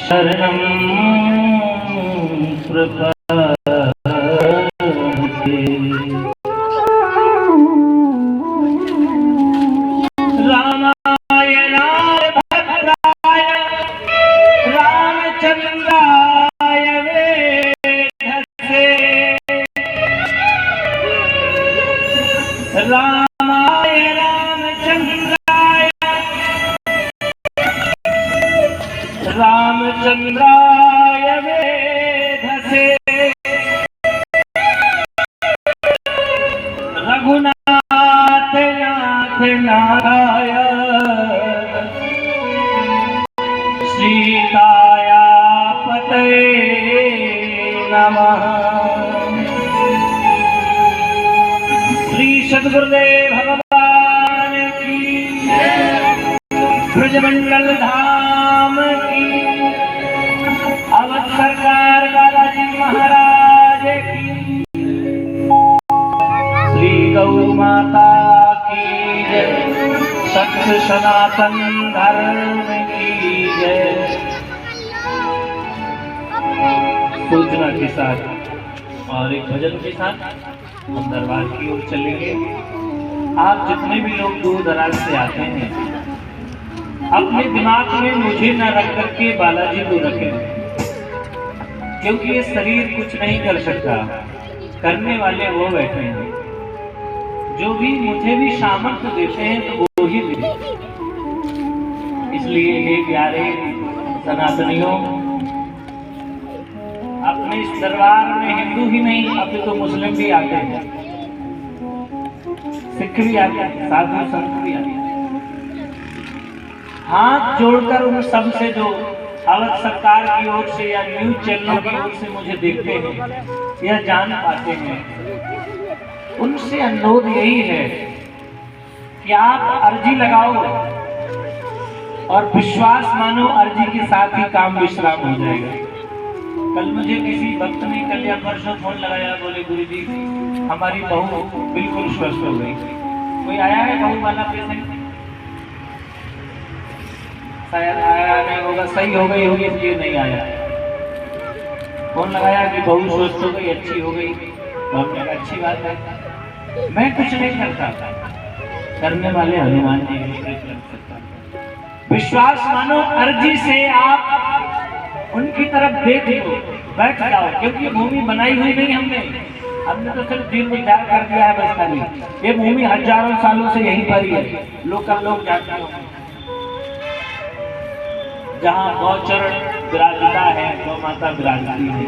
शरणं प्रपद्ये। रामाय रामभद्राय रामचंद्राय वेधसे। रामाय रामचंद्राय रामचंद्राय वेधसे। रघुनाथ नाथ नारायण सीताया पतये नमः। श्री सद्गुरुदेव भगवान की, ब्रजमंडल धाम की, अवध सरकार बालाजी महाराज की, श्री गौ माता की जय, सत्य सनातन धर्म की जय। सूचना के साथ और एक भजन के साथ हम दरबार की ओर चलेंगे। आप जितने भी लोग दूर दराज से आते हैं, अपने दिमाग में मुझे न रख करके बालाजी को रखें, क्योंकि ये शरीर कुछ नहीं कर सकता, करने वाले वो बैठे हैं। जो भी मुझे भी सामर्थ्य देते हैं तो वो ही देते। इसलिए हे प्यारे सनातनियों, अपने इस दरबार में हिंदू ही नहीं, अब तो मुस्लिम भी आते हैं, सिख भी आते हैं, साधु संत भी आते हैं। हाथ जोड़कर उन सब से जो अवध सरकार की ओर से या न्यूज चैनल की ओर से मुझे देखते हैं या जान पाते हैं, उनसे अनुरोध यही है कि आप अर्जी लगाओ और विश्वास मानो, अर्जी के साथ ही काम विश्राम हो जाएगा। कल मुझे किसी भक्त ने कल या परसों फोन लगाया, बोले गुरुजी हमारी बहू बिल्कुल स्वस्थ हो गई। कोई आया है बहू वाला पेशेंट? शायद आया नहीं होगा, सही हो गई होगी इसलिए नहीं आया। फोन लगाया कि बहू स्वस्थ हो गई, अच्छी हो गई, तो हमने कहा अच्छी बात है। मैं कुछ नहीं करता, करने वाले हनुमान जी ही कर सकता। विश्वास मानो, अर्जी से आप उनकी तरफ देख लो, बैठ जाओ, क्योंकि ये भूमि बनाई हुई नहीं हमने तो सिर्फ दिल विचार कर दिया है बस खाली। ये भूमि हजारों सालों से यहीं पर ही है, लोकल लोग जाते हैं। जहाँ गौचरण विराजता है, गौ माता विराजती है,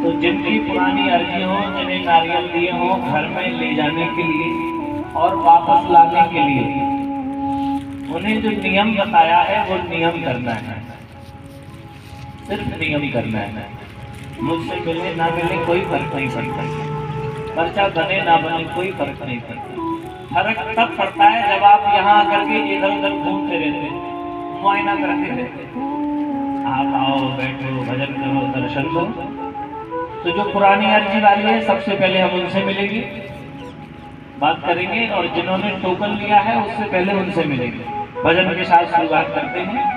तो जिनकी पुरानी अर्जी हो, जिन्हें नारियल दिए हो घर में ले जाने के लिए और वापस लाने के लिए, उन्हें जो नियम बताया है वो नियम करना है, सिर्फ नियम करना है। मुझसे मिले ना मिले कोई फर्क नहीं पड़ता, पर्चा बने ना बने कोई फर्क नहीं पड़ता। फर्क तब पड़ता है जब आप यहाँ आकर के इधर उधर घूमते रहते, मुआयना करते रहते। आप आओ, बैठो, भजन करो, दर्शन करो। तो जो पुरानी अर्जी वाली है, सबसे पहले हम उनसे मिलेंगे, बात करेंगे, और जिन्होंने टोकन लिया है उससे पहले उनसे मिलेंगे। भजन के साथ शुरुआत करते हैं।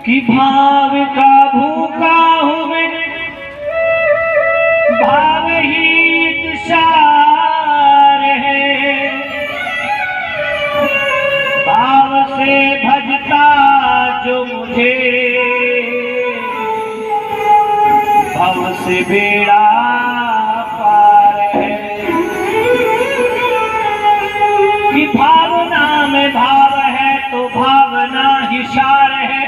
कि भाव का भूखा हूँ मैं, भाव ही तुषार है, भाव से भजता जो मुझे, भव से बेड़ा पार है। कि भावना में भाव है तो भावना ही सार है,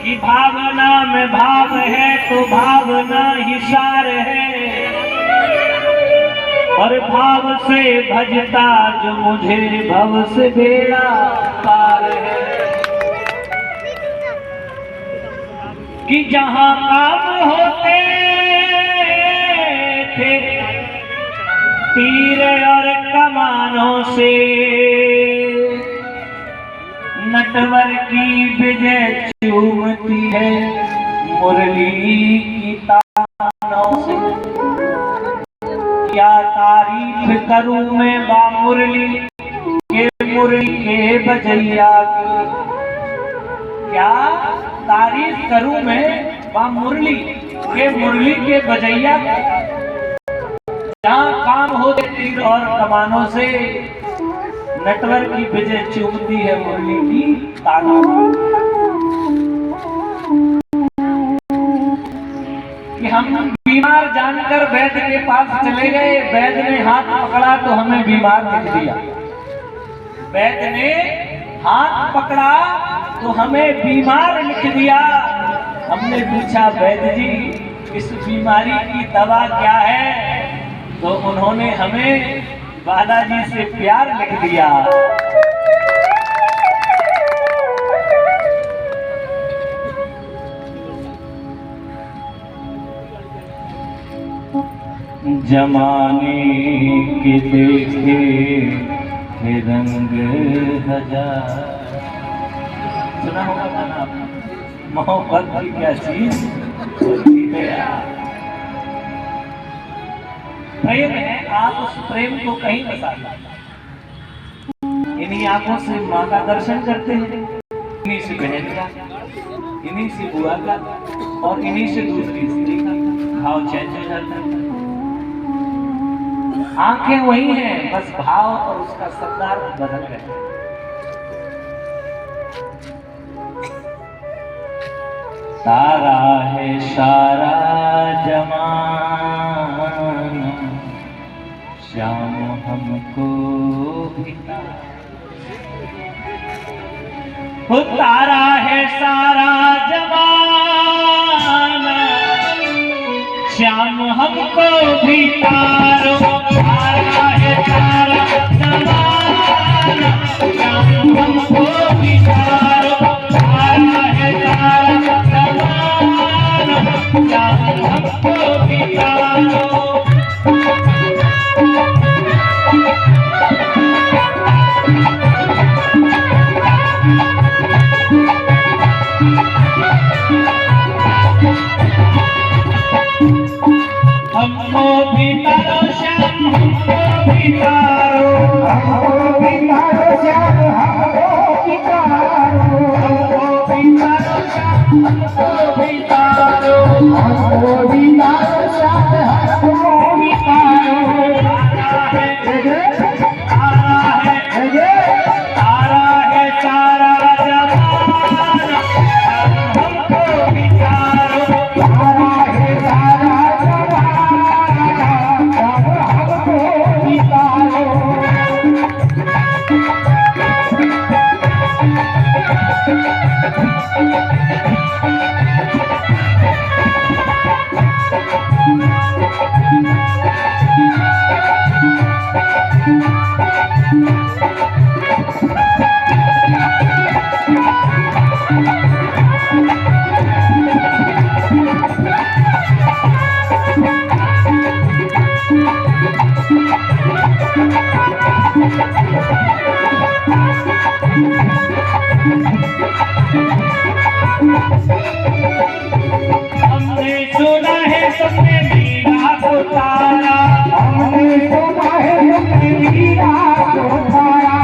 कि भावना में भाव है तो भावना ही सार है, और भाव से भजता जो मुझे, भव से बेड़ा पार है। कि जहां काम होते थे तीर और कमानों से, नटवर की विजय चूमती है मुरली की तानों से क्या तारीफ करूं मैं बा मुरली के बजैया की। क्या तारीफ करूं मैं बा मुरली के बजैया की। जहां काम होते तीर और कमानों से नटवर की विजय चूमती है मुरली की तानों। कि हम बीमार जानकर वैद्य के पास चले गए, वैद्य ने हाथ पकड़ा तो हमें बीमार लिख दिया। वैद्य ने हाथ पकड़ा तो हमें बीमार लिख दिया। हमने पूछा वैद्य जी इस बीमारी की दवा क्या है, तो उन्होंने हमें बालाजी से प्यार लिख दिया। जमाने के देखे थे रंग हजार। सुना होगा गाना आपने, मोहब्बत की क्या चीज होती है यार। प्रेम है, आप उस प्रेम को कहीं बसा लो। इन्हीं आंखों से माँ का दर्शन करते हैं, इन्हीं से बहन का, इन्हीं से बुआ का और इन्हीं से दूसरी स्त्री का भाव चेंज हो जाता है। आंखें वही हैं, बस भाव और उसका शब्दार्थ बदल गए। सारा है सारा जमाना श्याम हमको भी तारा है सारा जमाना श्याम हमको भी तारो। तारा है सारा जमाना श्याम हमको भी तारो। तारा है सारा जमाना श्याम हमको भी तारो। हमको भी तारो श्याम हमको भी तारो। हमको भी तारो श्याम हमको भी तारो। हमको भी तारो श्याम हमको भी तारो। हमको भी तारो श्याम हमको भी तारो। तारा है सारा जमाना हमको भी तारो। तारा है सारा हमने सुना है सबने मीरा को तारा। हमने सुना है सबने मीरा को तारा।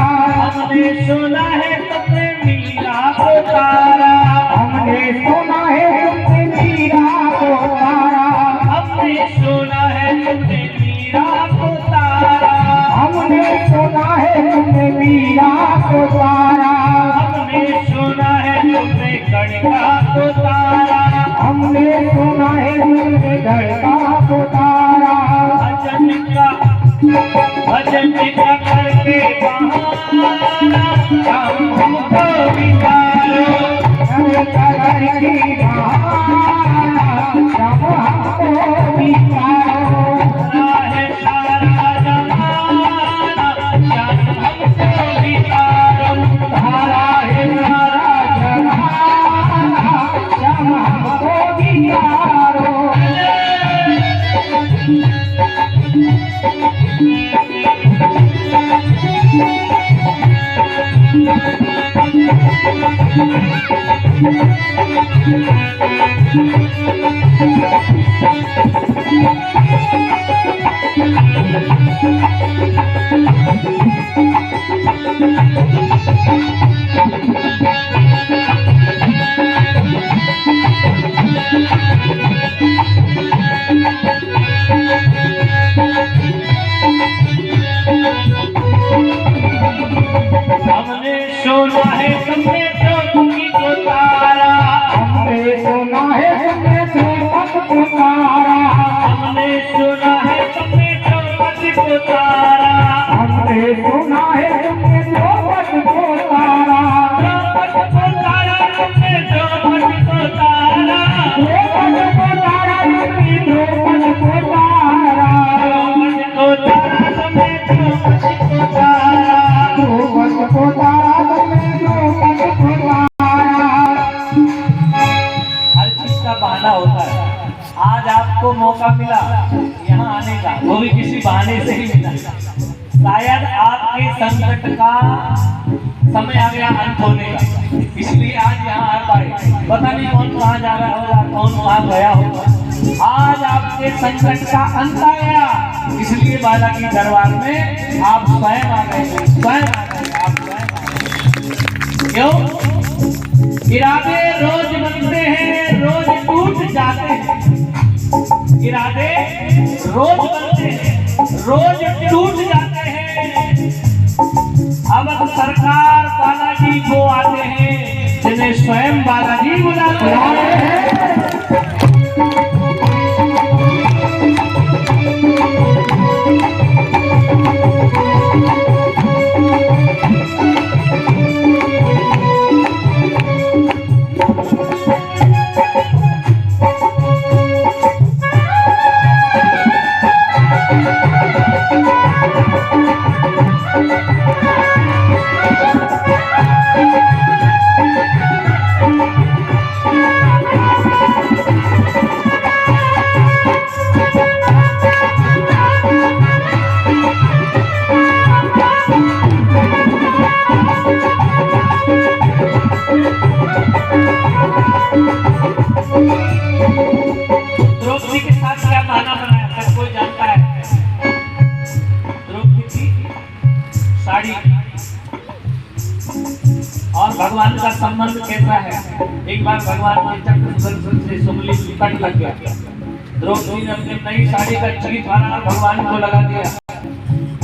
हमने सुना है सबने मीरा को तारा। हमने सुना है सबने मीरा को तारा। हमने सुना है सबने मीरा को तारा। हमने सुना है सबने मीरा को तारा। हमने सुना है तुमने गणका को तारा। हमने सुना है तुमने गणका को तारा। भजन का करके बहाना हम हमको भी तारो। करके हमने सुना है तुमने द्रौपदी को तारा, हमने सुना है तुमने द्रौपदी को तारा, हमने सुना है तुमने द्रौपदी को तारा, हमने सुना है तुमने द्रौपदी को तारा, द्रौपदी को तारा तुमने द्रौपदी को तारा, द्रौपदी को तारा तुमने द्रौपदी को तारा, द्रौपदी को तारा तुमने द्रौपदी को तारा, द्रौपदी को तारा तुमने द्रौपदी को तारा। हर चीज का बहाना होता है। आज आपको मौका मिला यहाँ आने का, वो भी किसी बहाने से ही मिला। शायद आपके संकट का समय आ गया अंत होने का, इसलिए आज यहाँ आ पाए। पता नहीं कौन कहाँ जा रहा होगा, कौन कहाँ गया होगा। आज आपके संकट का अंत आया, इसलिए बाला की दरबार में आप स्वयं आ गए, स्वयं आ गए, आप स्वयं आ गए। क्यों? इरादे रोज बनते हैं, रोज टूट जाते हैं। इरादे रोज बनते हैं, रोज टूट जाते हैं। अब सरकार बालाजी को आते हैं जिन्हें स्वयं बालाजी बुलाते हैं। द्रौपदी के साथ क्या बहाना बनाया था, कोई जानता है? द्रौपदी की साड़ी और भगवान का संबंध कैसा है? एक बार भगवान के चक्र सुदर्शन से सुमली कट लग गया। द्रौपदी ने अपनी नई साड़ी का चीर फाड़ा और भगवान को लगा दिया।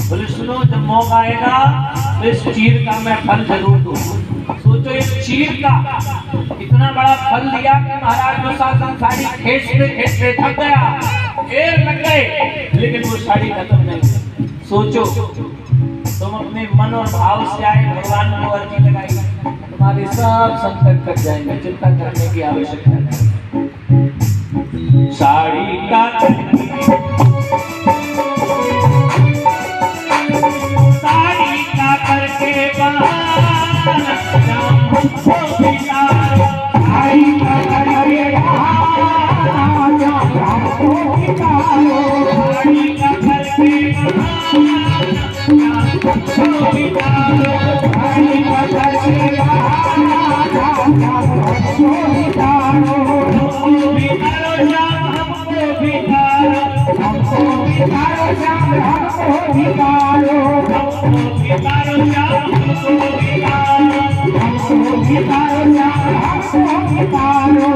बोले सुनो, जब मौका आएगा तो इस चीर का मैं फल जरूर दूं। सोचो, इस चीर का इतना बड़ा फल दिया कि महाराज दुशासन साड़ी खींचते थक गया, ढेर लग गए, लेकिन वो साड़ी खत्म नहीं। सोचो, तुम अपने मन और भाव से आए, भगवान को अर्जी लगाई, तुम्हारे सब संकट कट जाएंगे, चिंता करने की आवश्यकता नहीं। साड़ी का करके बहाना हमको बिगाड़ो, आई का करके बहाना हमको बिगाड़ो, साड़ी का करके बहाना हमको बिगाड़ो, आई का करके बहाना हमको बिगाड़ो, हमको बिगाड़ो जाम, हमको बिगाड़ो, हमको बिगाड़ो जाम, हमको बिगाड़ो, हमको बिगाड़ो जाम, हमको बिगाड़ो, हमको बिगाड़ो जाम, हमको बिगाड़ो,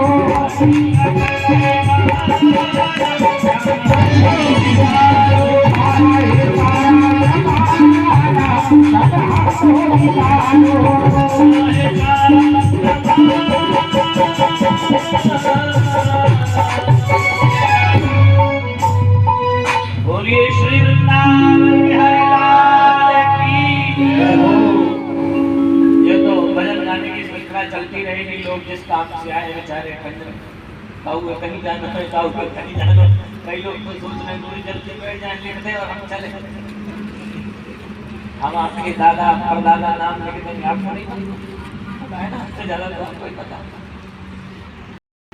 बोलिए श्री वृंदावन बिहारी लाल की जय हो। ये तो भजन गाने की श्रृंखला चलती रहेगी। लोग जिस काम से आए बेचारे काऊ कहीं जाना है, काऊ कहीं जाना। कई लोग तो सोच रहे दूरी जल्दी बैठ जाए, लिख दे और हम चले। हम आपके दादा परदादा नाम लिख देंगे, आपको नहीं पता है ना, हमसे ज्यादा तो आपको ही पता।